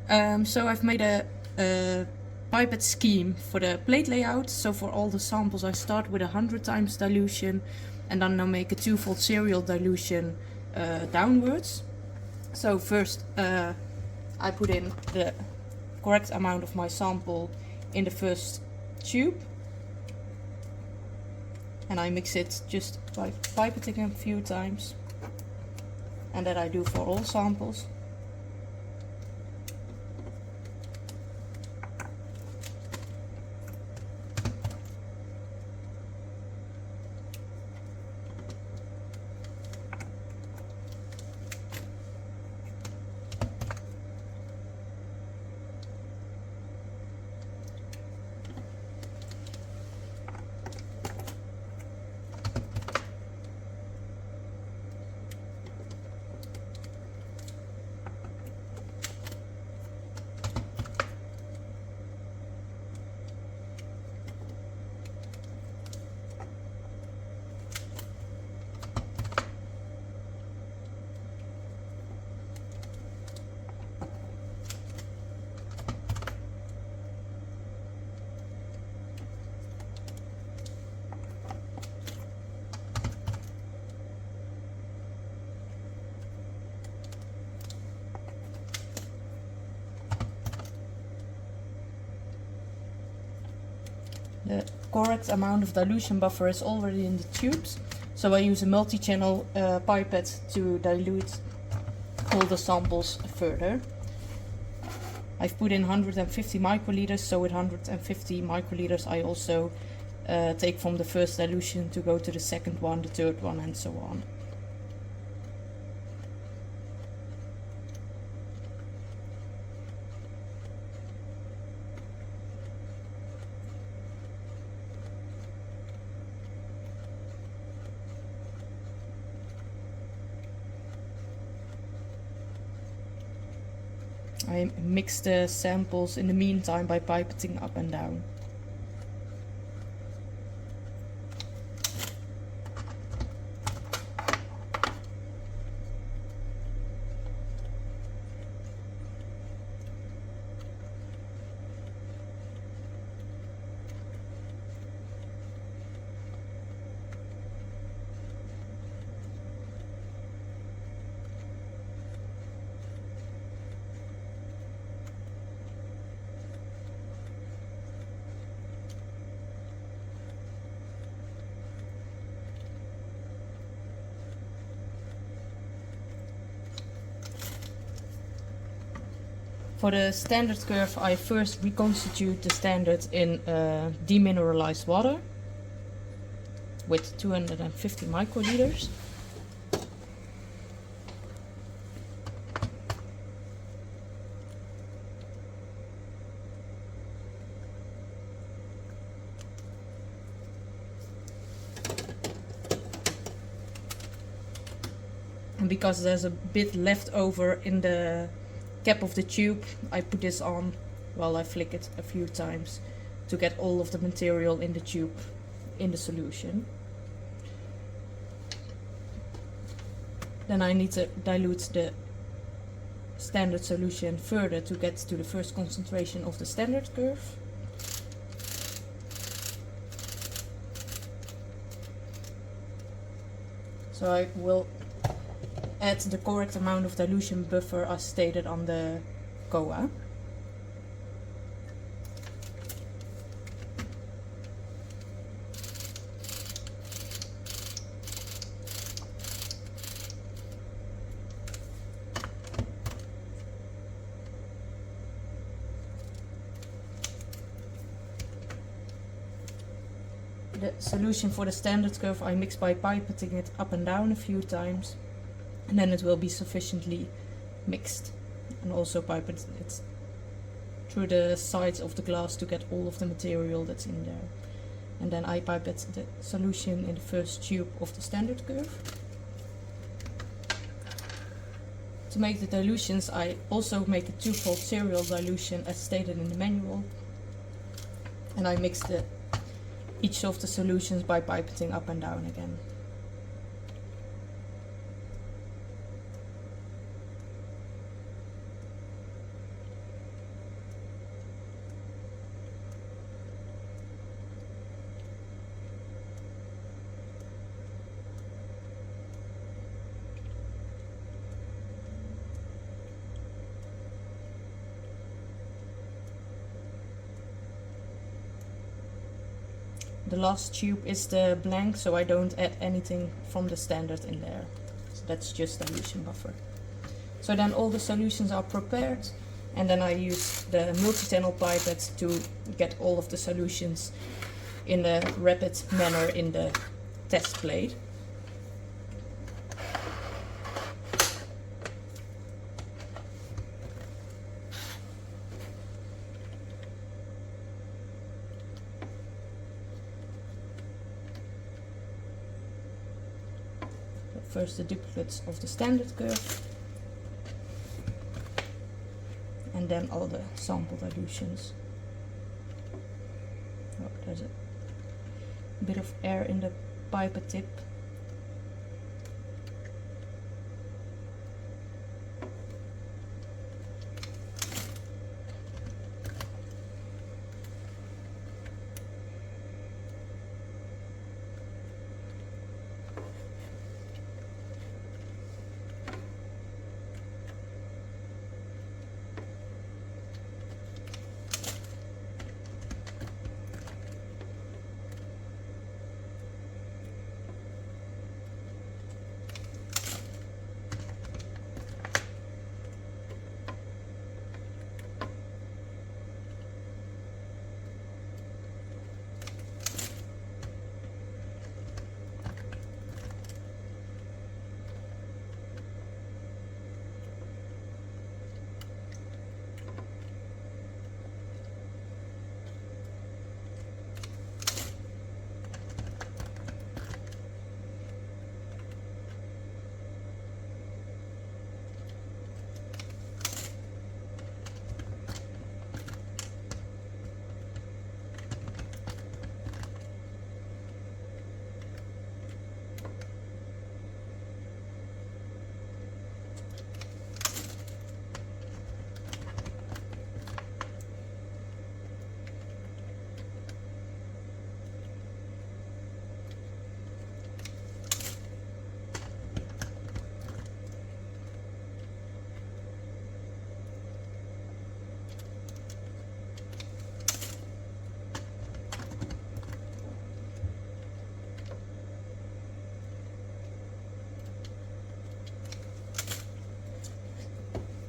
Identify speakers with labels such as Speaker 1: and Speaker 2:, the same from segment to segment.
Speaker 1: So I've made a pipette scheme for the plate layout. So for all the samples I start with 100 times dilution and then I'll make a twofold serial dilution downwards. So first I put in the correct amount of my sample in the first tube and I mix it just by pipetting a few times, and that I do for all samples. The correct amount of dilution buffer is already in the tubes, so I use a multi-channel pipette to dilute all the samples further. I've put in 150 microliters, so with 150 microliters I also take from the first dilution to go to the second one, the third one, and so on. I mix the samples in the meantime by pipetting up and down. For the standard curve, I first reconstitute the standard in demineralized water with 250 microliters. And because there's a bit left over in the cap of the tube, I put this on while I flick it a few times to get all of the material in the tube in the solution. Then I need to dilute the standard solution further to get to the first concentration of the standard curve. So I will add the correct amount of dilution buffer as stated on the COA. The solution for the standard curve I mix by pipetting it up and down a few times, and then it will be sufficiently mixed, and also pipette it through the sides of the glass to get all of the material that's in there. And then I pipette the solution in the first tube of the standard curve. To make the dilutions, I also make a twofold serial dilution as stated in the manual, and I mix each of the solutions by pipetting up and down again. the last tube is the blank, so I don't add anything from the standard in there. So that's just dilution buffer. So then all the solutions are prepared, and then I use the multi-channel pipette to get all of the solutions in a rapid manner in the test plate. First the duplicates of the standard curve, and then all the sample dilutions. Oh, there's a bit of air in the pipette tip.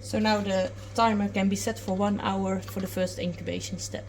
Speaker 1: So now the timer can be set for 1 hour for the first incubation step.